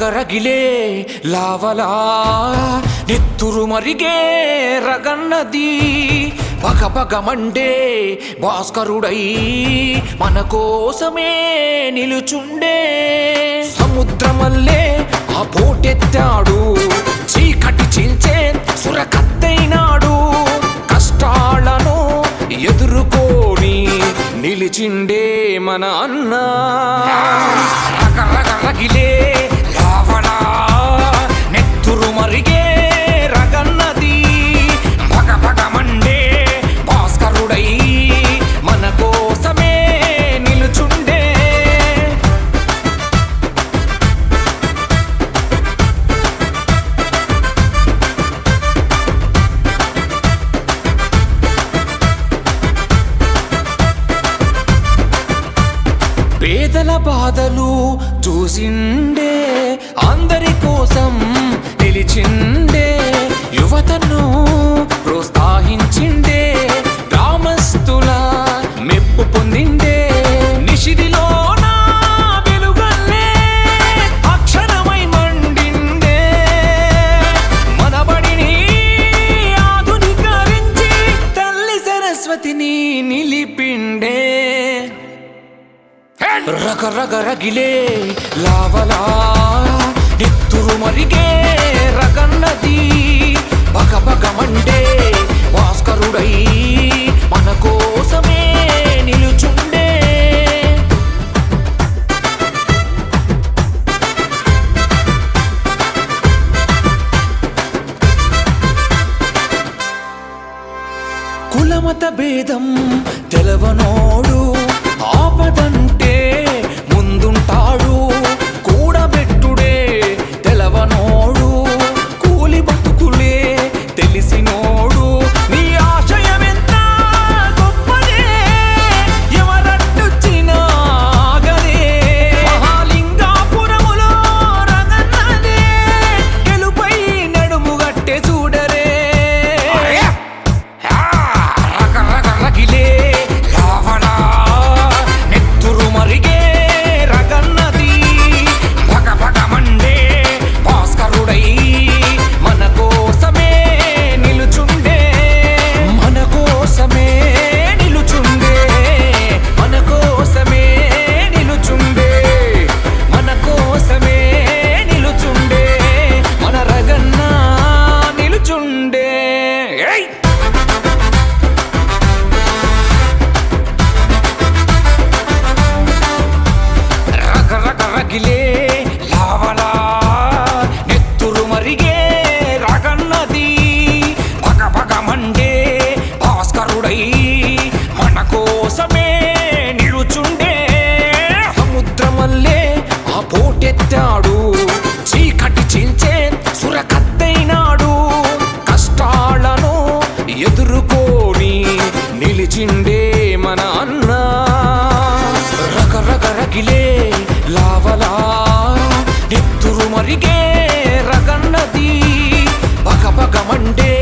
రగరగిలే లావలా నెత్తురు మరిగే రగన్నది పగపగమండే భాస్కరుడై మన కోసమే నిలుచుండే సముద్రమల్లే ఆ పోటెత్తాడు చీకటి చీల్చే సురకత్తైనాడు కష్టాలను ఎదుర్కొని నిలిచిండే మన అన్న రగరగిలే లావలా నెత్తురు మరిగే రగన్నది భగభగమండే భాస్కరుడై మన కోసమే నిలుచుండే పేదల బాధలు చూసిండే అందరి కోసం నిలిచిండే యువతను ప్రోత్సహించిండే గ్రామస్తుల మెప్పు పొందిండే నిషిదిలో నా వెలుగల్లే అక్షరమై మండిండే మనబడిని ఆధునీకరించి తల్లి సరస్వతిని నిలిపిండే రగరగిలే లావలా నెత్తురు మరిగే రగన్నది భగభగమండే భాస్కరుడై మన కోసమే నిలుచుండే కులమత భేదం తెలవనోడు ఆపదంటే ముందుంటాడు కూడబెట్టుడే తెలవనోడు కూలి బతుకులే తెలిసినోడు నీ ఆశయమెంత గొప్పదే ఎవరడ్డొచ్చినా ఆగదే మహాలింగాపురములో రగన్నదే గెలుపై నడుముగట్టె చూడరే రగరగిలే లావలా నెత్తురు మరిగే రగన్నది భగభగమండే భాస్కరుడై మన కోసమే నిలుచుండే మన కోసమే నిలుచుండే మన కోసమే నిలుచుండే మన కోసమే నిలుచుండే మన రగన్న నిలుచుండే రగరగిలే లావలా నెత్తురు మరిగే రగన్నది భగభగమండే భాస్కరుడై మన కోసమే నిలుచుండే సముద్రమల్లే ఆ పోటెత్తాడు చీకటి చీల్చే సురకత్తైనాడు కష్టాలను ఎదుర్కొని నిలిచిండే మన అన్న రగరగిలే లావలా నెత్తురు మరిగే రగన్నది భగభగమండే